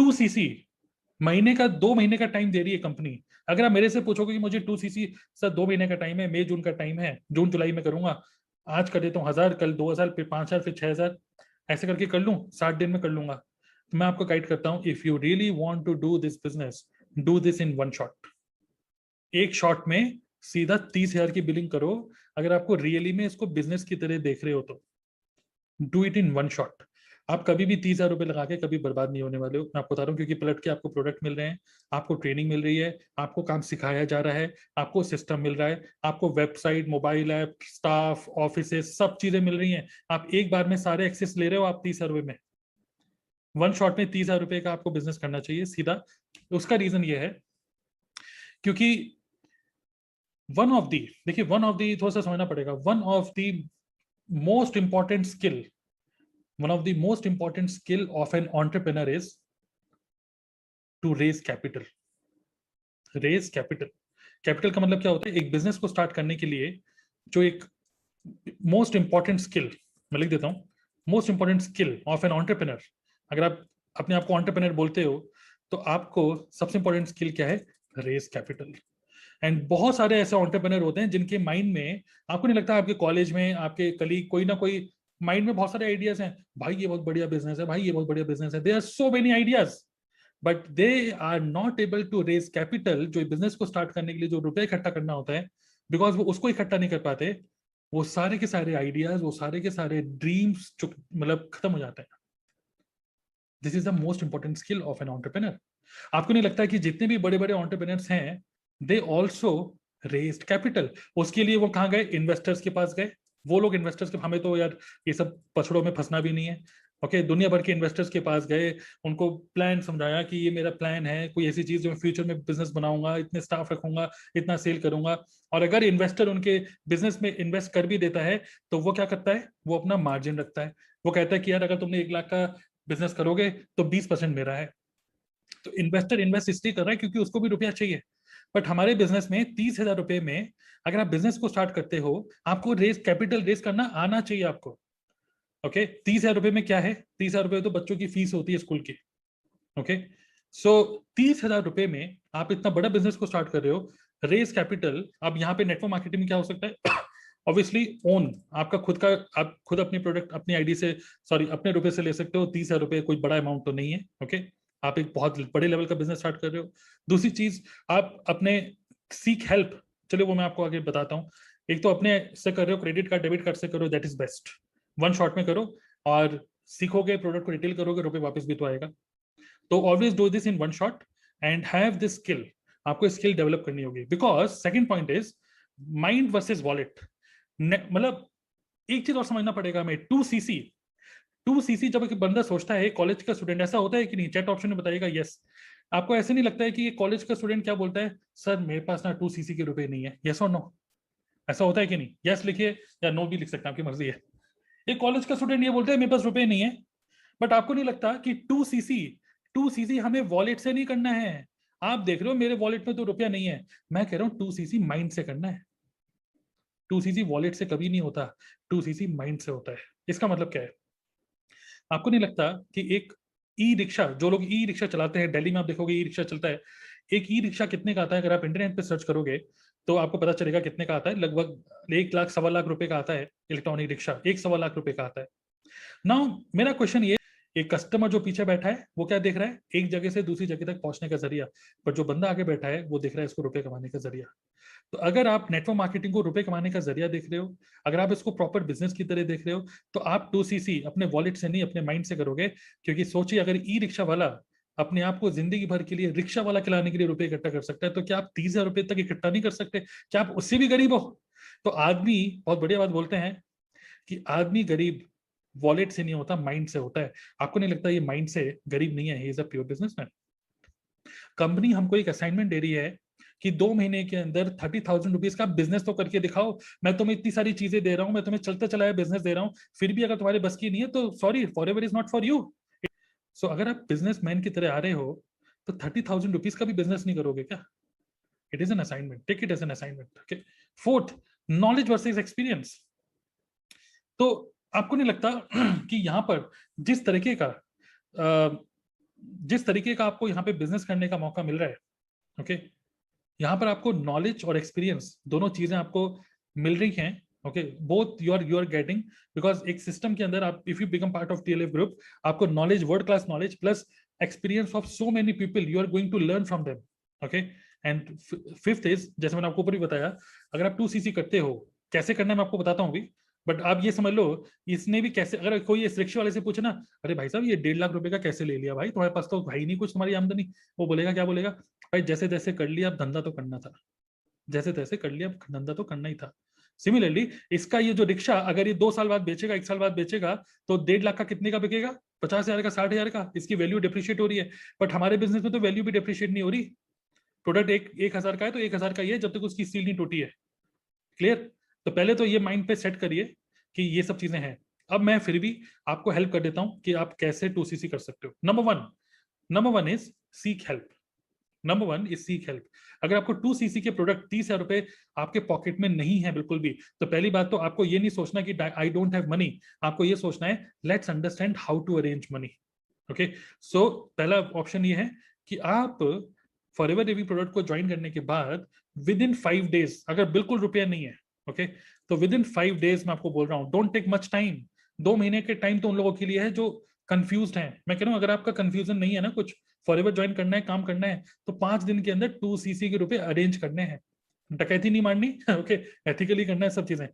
2cc महीने का 2 महीने का टाइम दे रही है कंपनी। अगर आप मेरे से पूछोगे कि मुझे 2cc सर 2 महीने का टाइम है, मई जून का टाइम है, जून जुलाई में करूंगा, आज कर देता हूँ 1000, कल 2000, फिर 5000, फिर 6000, ऐसे करके कर लूँ, 60 दिन में कर लूंगा। तो मैं आपको गाइड करता हूँ, if you really want to do this business, do this in one shot. एक शॉट में सीधा 30,000 की बिलिंग करो। अगर आपको रियली में इसको बिजनेस की तरह देख रहे हो तो do it in one shot. आप कभी भी 30,000 रुपए लगा के कभी बर्बाद नहीं होने वाले हो, मैं आपको बता रहा हूँ, क्योंकि पलट के आपको प्रोडक्ट मिल रहे हैं, आपको ट्रेनिंग मिल रही है, आपको काम सिखाया जा रहा है, आपको सिस्टम मिल रहा है, आपको website, mobile app, staff, office, सब चीजें मिल रही हैं। आप एक बार में सारे एक्सेस ले रहे हो, आप 30,000 रुपए में, वन शॉट में 30,000 रुपए का आपको बिजनेस करना चाहिए सीधा। उसका रीजन ये है क्योंकि वन ऑफ दी, देखिए वन ऑफ दी, थोड़ा सा समझना पड़ेगा, one of the most important skill, one of the most important skill of an entrepreneur is to raise capital. raise capital, capital का मतलब क्या होता है? एक बिजनेस को स्टार्ट करने के लिए जो एक मोस्ट इंपॉर्टेंट स्किल, मैं लिख देता हूं, most important skill of an entrepreneur. अगर आप अपने आप को एंटरप्रेन्योर बोलते हो तो आपको सबसे इंपॉर्टेंट स्किल क्या है? Raise capital. एंड बहुत सारे ऐसे एंटरप्रेन्योर होते हैं जिनके माइंड में, आपको नहीं लगता आपके कॉलेज में आपके कलीग कोई ना कोई माइंड में बहुत सारे आइडियाज हैं, भाई ये बहुत बढ़िया बिजनेस है, भाई ये बहुत बढ़िया बिजनेस है, there are so many ideas, but they are not able to raise capital, जो बिजनेस को स्टार्ट करने के लिए जो रुपए इकट्ठा करना होता है, बिकॉज वो उसको इकट्ठा नहीं कर पाते। वो सारे के सारे आइडियाज, वो सारे के सारे ड्रीम्स मतलब खत्म हो जाते हैं। This is the most important skill of an entrepreneur. आपको नहीं लगता कि जितने भी बड़े बड़े एंटरप्रेन्योर्स हैं, दे ऑल्सो रेज्ड कैपिटल? उसके लिए वो कहाँ गए? इन्वेस्टर्स के पास गए। वो लोग इन्वेस्टर्स के, हमें तो यार ये सब पछड़ों में फंसना भी नहीं है, ओके, दुनिया भर के इन्वेस्टर्स के पास गए, उनको प्लान समझाया कि ये मेरा प्लान है, कोई ऐसी चीज जो मैं फ्यूचर में बिजनेस बनाऊंगा, इतने स्टाफ रखूंगा, इतना सेल करूंगा। और अगर इन्वेस्टर उनके बिजनेस में इन्वेस्ट कर भी देता है तो वो क्या करता है? वो अपना मार्जिन रखता है। वो कहता है कि यार अगर तुमने 1 लाख का बिजनेस करोगे तो 20% मेरा है। तो इन्वेस्टर इन्वेस्ट इसलिए कर रहा है क्योंकि उसको भी रुपया चाहिए। बट हमारे बिजनेस में 30,000 रुपए में अगर आप बिजनेस को स्टार्ट करते हो, आपको रेज कैपिटल रेज करना आना चाहिए आपको। ओके, 30,000 रुपए में क्या है? 30,000 रुपए तो बच्चों की फीस होती है स्कूल की। ओके, सो 30,000 रुपए में आप इतना बड़ा बिजनेस को स्टार्ट कर रहे हो, रेज कैपिटल। अब यहाँ पे नेटवर्क मार्केटिंग में क्या हो सकता है? ऑब्वियसली ओन आपका खुद का, आप खुद अपनी प्रोडक्ट अपनी आईडी से, सॉरी अपने रुपए से ले सकते हो। 30,000 रुपए कोई बड़ा अमाउंट तो नहीं है। ओके, आप एक बहुत बड़े लेवल का बिजनेस स्टार्ट कर रहे हो। दूसरी चीज, आप अपने सीक हेल्प, चलिए वो मैं आपको आगे बताता हूँ। एक तो अपने से कर रहे हो, क्रेडिट कार्ड डेबिट कार्ड से करो, that is best, one shot में करो और सीखोगे, प्रोडक्ट को रिटेल करोगे, रुपए वापस भी तो आएगा। तो always do this in one shot and have this skill. आपको स्किल डेवलप करनी होगी, because second point is mind versus wallet. मतलब एक चीज और समझना पड़ेगा हमें, 2cc, 2cc जब एक बंदा सोचता है, कॉलेज का स्टूडेंट, ऐसा होता है कि नहीं? चैट ऑप्शन में बताइएगा यस। आपको ऐसे नहीं लगता है कि ये कॉलेज का स्टूडेंट क्या बोलता है? सर मेरे पास ना 2cc के रुपए नहीं है, यस और नो? ऐसा होता है कि नहीं? यस लिखिए या नो भी लिख सकते हैं, आपकी मर्जी है। एक कॉलेज का स्टूडेंट ये बोलता है मेरे पास रुपए नहीं है। बट आपको नहीं लगता कि 2cc हमें वॉलेट से नहीं करना है? आप देख रहे हो मेरे वॉलेट में तो रुपया नहीं है, मैं कह रहा हूं 2cc माइंड से करना है। 2cc वॉलेट से कभी नहीं होता, 2cc माइंड से होता है। इसका मतलब क्या है? आपको नहीं लगता कि एक ई रिक्शा, जो लोग ई रिक्शा चलाते हैं, दिल्ली में आप देखोगे ई रिक्शा चलता है, एक ई रिक्शा कितने का आता है? अगर आप इंटरनेट पे सर्च करोगे तो आपको पता चलेगा कितने का आता है। लगभग 1 लाख, 1.25 लाख रुपए का आता है। इलेक्ट्रॉनिक रिक्शा 1.25 लाख रुपए का आता है। नाउ मेरा क्वेश्चन ये, एक कस्टमर जो पीछे बैठा है वो क्या देख रहा है? एक जगह से दूसरी जगह तक पहुंचने का जरिया। पर जो बंदा आगे बैठा है वो देख रहा है इसको रुपए कमाने का जरिया। तो अगर आप नेटवर्क मार्केटिंग को रुपए कमाने का जरिया देख रहे हो, अगर आप इसको प्रॉपर बिजनेस की तरह देख रहे हो, तो आप 2cc अपने वॉलेट से नहीं, अपने माइंड से करोगे। क्योंकि सोचिए, अगर ई रिक्शा वाला अपने आप को जिंदगी भर के लिए रिक्शा वाला खिलाने के लिए रुपए इकट्ठा कर सकता है, तो क्या आप 30,000 रुपए तक इकट्ठा नहीं कर सकते? क्या आप उससे भी गरीब हो? तो आदमी, बहुत बढ़िया बात बोलते हैं कि आदमी गरीब वॉलेट से नहीं होता, माइंड से होता है। आपको नहीं लगता ये माइंड से गरीब नहीं है? He is a pure businessman. Company हमको एक असाइनमेंट दे रही है कि 2 महीने के अंदर 30,000 रुपीज का बिजनेस तो करके दिखाओ। मैं तुम्हें इतनी सारी चीजें दे रहा हूं, मैं तुम्हें चलता चलाया बिजनेस दे रहा हूं, फिर भी अगर तुम्हारे बस की नहीं है तो sorry, Forever is not for you. So अगर आप बिजनेस मैन की तरह आ रहे हो तो 30,000 रुपीज का भी बिजनेस नहीं करोगे क्या? It is an assignment, take it as an assignment. Okay, fourth, knowledge versus experience. तो आपको नहीं लगता कि यहां पर जिस तरीके का जिस तरीके का आपको यहाँ पे बिजनेस करने का मौका मिल रहा है, ओके, यहाँ पर आपको नॉलेज और एक्सपीरियंस दोनों चीजें आपको मिल रही हैं, okay, both you are getting, because एक सिस्टम के अंदर आप, if you become part of TLF group, आपको knowledge, world class knowledge plus experience of so many people, you are going to learn from them, okay. And fifth is, जैसे मैंने आपको ऊपर भी बताया, अगर आप 2cc करते हो, कैसे करना है मैं आपको बताता हूँ अभी, बट आप ये समझ लो, इसने भी कैसे, अगर कोई इस रिक्शे वाले से पूछे ना, अरे भाई साहब ये 1.5 लाख रुपए का कैसे ले लिया भाई, तुम्हारे पास तो भाई नहीं कुछ तुम्हारी आमदनी, वो बोलेगा, क्या बोलेगा, भाई जैसे तैसे कर लिया, अब धंधा तो करना था, जैसे तैसे कर लिया, अब धंधा तो करना ही था। सिमिलरली इसका ये जो रिक्शा, अगर ये 2 साल बाद बेचेगा, 1 साल बाद बेचेगा, तो 1.5 लाख का कितने का बिकेगा, 50,000 का, 60,000 का, इसकी वैल्यू डिप्रिशिएट हो रही है। बट हमारे बिजनेस में तो वैल्यू भी डिप्रिशिएट नहीं हो रही, प्रोडक्ट 1,000 का है तो 1,000 का ही है जब तक उसकी सील नहीं टूटी है। क्लियर? तो पहले तो ये माइंड पे सेट करिए कि ये सब चीजें हैं। अब मैं फिर भी आपको हेल्प कर देता हूं कि आप कैसे 2cc कर सकते हो। Number one is seek help. Number one is seek help. अगर आपको 2cc के प्रोडक्ट 30,000 रुपए आपके पॉकेट में नहीं है बिल्कुल भी, तो पहली बात तो आपको ये नहीं सोचना कि आई डोंट हैव मनी, आपको ये सोचना है let's understand how to arrange money, okay. So पहला ऑप्शन ये है कि आप फॉरएवर रिव्यू प्रोडक्ट को ज्वाइन करने के बाद विद इन 5 डेज, अगर बिल्कुल रुपया नहीं है, ओके, तो विद इन 5 डेज मैं आपको बोल रहा हूँ, डोंट टेक मच टाइम। 2 महीने के टाइम तो उन लोगों के लिए है जो कंफ्यूज हैं। मैं कह रहा हूँ अगर आपका कंफ्यूजन नहीं है ना, कुछ फॉरएवर ज्वाइन करना है, काम करना है, तो 5 दिन के अंदर 2cc के रुपए अरेंज करने हैं। डकैती नहीं मारनी, ओके, एथिकली करना है सब चीजें।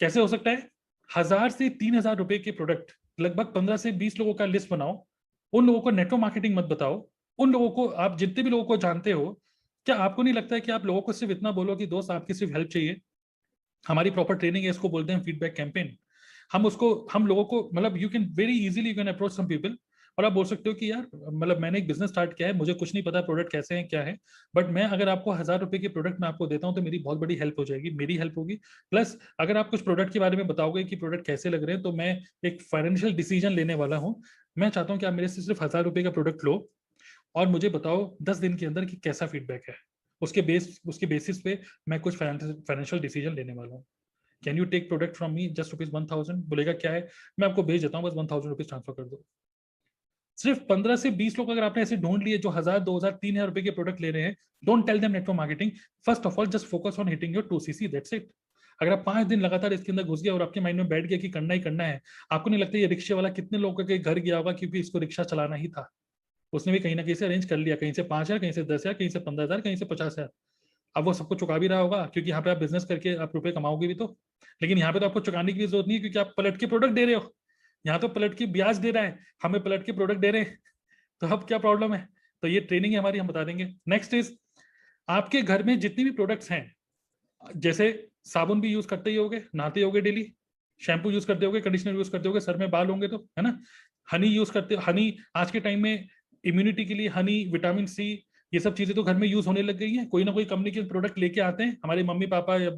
कैसे हो सकता है? 1,000 से 3,000 रुपए के प्रोडक्ट, लगभग 15 से 20 लोगों का लिस्ट बनाओ, उन लोगों को नेटवर्क मार्केटिंग मत बताओ, उन लोगों को, आप जितने भी लोगों को जानते हो, क्या आपको नहीं लगता है कि आप लोगों को सिर्फ इतना बोलो कि दोस्त आपकी सिर्फ हेल्प चाहिए, हमारी प्रॉपर ट्रेनिंग है, इसको बोलते हैं फीडबैक कैंपेन। हम लोगों को, मतलब you can very easily you can approach some people, और आप बोल सकते हो कि यार, मतलब मैंने एक बिजनेस स्टार्ट किया है, मुझे कुछ नहीं पता प्रोडक्ट कैसे हैं क्या है, बट मैं अगर आपको 1,000 रुपए के प्रोडक्ट मैं आपको देता हूं तो मेरी बहुत बड़ी हेल्प हो जाएगी, मेरी हेल्प होगी। प्लस अगर आप कुछ प्रोडक्ट के बारे में बताओगे कि प्रोडक्ट कैसे लग रहे हैं, तो मैं एक फाइनेंशियल डिसीजन लेने वाला हूँ। मैं चाहता हूँ कि आप मेरे से सिर्फ 1,000 रुपए का प्रोडक्ट लो और मुझे बताओ 10 दिन के अंदर कि कैसा फीडबैक है, उसके बेसिस पे मैं कुछ फाइनेंशियल डिसीजन लेने वाला हूँ। Can you tech product from me just ₹1,000? बोलेगा क्या है, मैं आपको भेज देता हूँ, बस ₹1,000 ट्रांसफर कर दो। सिर्फ 15 से 20 लोग अगर आपने ऐसे ढूंढ लिए जो 1,000, 2,000, 3,000 रुपए के प्रोडक्ट ले रहे हैं, don't tell them network marketing. First of all just focus on hitting your 2cc, that's it. अगर आप 5 दिन लगातार इसके अंदर घुस गए और आपके माइंड में बैठ गया कि करना ही करना है, आपको नहीं लगता ये रिक्शे वाला कितने लोगों के घर गया होगा क्योंकि इसको रिक्शा चलाना ही था, उसने भी कहीं ना कहीं से अरेंज कर लिया, कहीं से 5,000, कहीं से 10,000, कहीं से 15,000, कहीं से 50,000। अब वो सबको चुका भी रहा होगा क्योंकि यहाँ पे आप बिजनेस करके आप रुपए कमाओगे भी तो। लेकिन यहाँ पे तो आपको चुकाने की भी जरूरत नहीं है क्योंकि आप पलट के प्रोडक्ट दे रहे हो, यहाँ तो पलट के ब्याज दे रहा है, हमें पलट के प्रोडक्ट दे रहे हैं, तो अब क्या प्रॉब्लम है? तो ये ट्रेनिंग है हमारी, हम बता देंगे। नेक्स्ट इज, आपके घर में जितने भी प्रोडक्ट्स हैं, जैसे साबुन भी यूज करते ही होगे, नहाते होगे डेली, शैम्पू यूज करते होगे, कंडीशनर यूज करते होगे, सर में बाल होंगे तो, है ना? हनी यूज करते, हनी आज के टाइम में इम्यूनिटी के लिए, हनी, विटामिन सी, ये सब चीजें तो घर में यूज होने लग गई हैं। कोई ना कोई कंपनी के प्रोडक्ट लेके आते हैं, हमारे मम्मी पापा या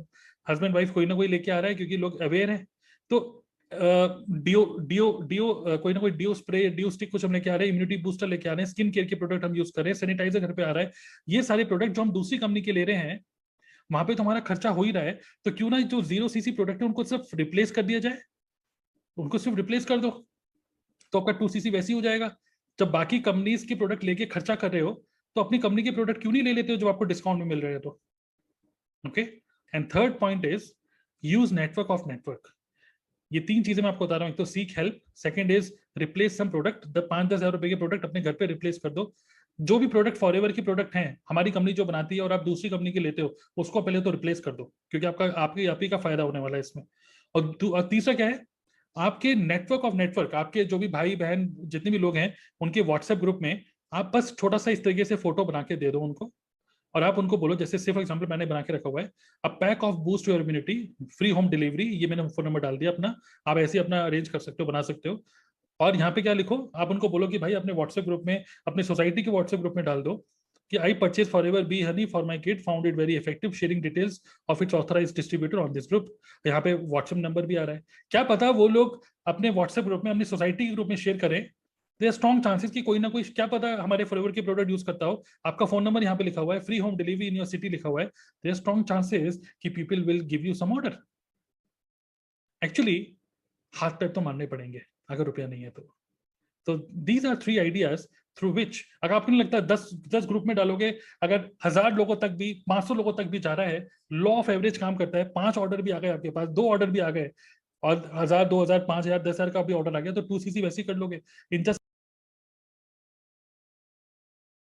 हस्बैंड वाइफ कोई ना कोई लेके आ रहा है क्योंकि लोग अवेयर हैं। तो डियो डियो डियो कोई ना कोई डियो स्प्रे, डियो स्टिक कुछ हम लेके आ रहे हैं, इम्यूनिटी बूस्टर लेके आ रहे हैं, स्किन केयर के प्रोडक्ट हम यूज कर रहे हैं, सैनिटाइजर घर पे आ रहा है। ये सारे प्रोडक्ट जो हम दूसरी कंपनी के ले रहे हैं, वहां पे तो हमारा खर्चा हो ही रहा है, तो क्यों ना जो 0cc प्रोडक्ट है उनको सिर्फ रिप्लेस कर दिया जाए, उनको सिर्फ रिप्लेस कर दो, तो आपका 2cc वैसे ही हो जाएगा। जब बाकी कंपनीज के प्रोडक्ट लेके खर्चा कर रहे हो, तो अपनी कंपनी के प्रोडक्ट क्यों नहीं ले लेते हो जो आपको डिस्काउंट में मिल रहे हैं तो, okay. And third point is use network of network. ये 3 चीजें मैं आपको बता रहा हूँ, एक तो seek help, second is replace some product, 5-10 हज़ार रुपए के प्रोडक्ट अपने घर पे रिप्लेस कर दो। जो भी प्रोडक्ट फॉरएवर के प्रोडक्ट हैं, हमारी कंपनी जो बनाती है और आप दूसरी कंपनी के लेते हो, उसको पहले तो रिप्लेस कर दो क्योंकि आप ही का फायदा होने वाला है इसमें। और तीसरा क्या है, आपके नेटवर्क ऑफ नेटवर्क, आपके जो भी भाई बहन जितने भी लोग हैं, उनके व्हाट्सएप ग्रुप में आप बस छोटा सा इस तरीके से फोटो बना के दे दो उनको, और आप उनको बोलो, जैसे फॉर एग्जांपल मैंने बना के रखा हुआ है, a pack of boost your immunity, free home delivery, ये मैंने फोन नंबर डाल दिया अपना, आप ऐसे ही अपना अरेंज कर सकते हो, बना सकते हो। और यहाँ पे क्या लिखो, आप उनको बोलो कि भाई अपने व्हाट्सएप ग्रुप में, अपने सोसाइटी के व्हाट्सएप ग्रुप में डाल दो कि I purchase forever B Honey for my kid, found it very effective, sharing details of its authorised distributor on this group. यहाँ पे व्हाट्सएप नंबर भी आ रहा है। क्या पता वो लोग अपने व्हाट्सएप ग्रुप में, अपनी सोसाइटी के ग्रुप में शेयर करें, देयर स्ट्रॉन्ग चांसेस कि कोई ना कोई, क्या पता हमारे फॉरएवर के प्रोडक्ट यूज करता हो, आपका फोन नंबर यहाँ पे लिखा हुआ है, free home delivery in your city लिखा हुआ है, देयर स्ट्रॉन्ग चांसेस कि people will give you some order. Actually हाथ पैर तो मारने पड़ेंगे अगर रुपया नहीं है तो। तो these are 3 ideas through which, अगर आपको नहीं लगता 10 ग्रुप में डालोगे, अगर 1000 लोगों तक भी, 500 लोगों तक भी जा रहा है, लॉ ऑफ एवरेज काम करता है, 5 ऑर्डर भी आ गए आपके पास, 2 ऑर्डर भी आ गए, और 1000, 2000, 5000, 10,000 का भी ऑर्डर आ गया, तो 2cc वैसे ही कर लोगे इन जस्ट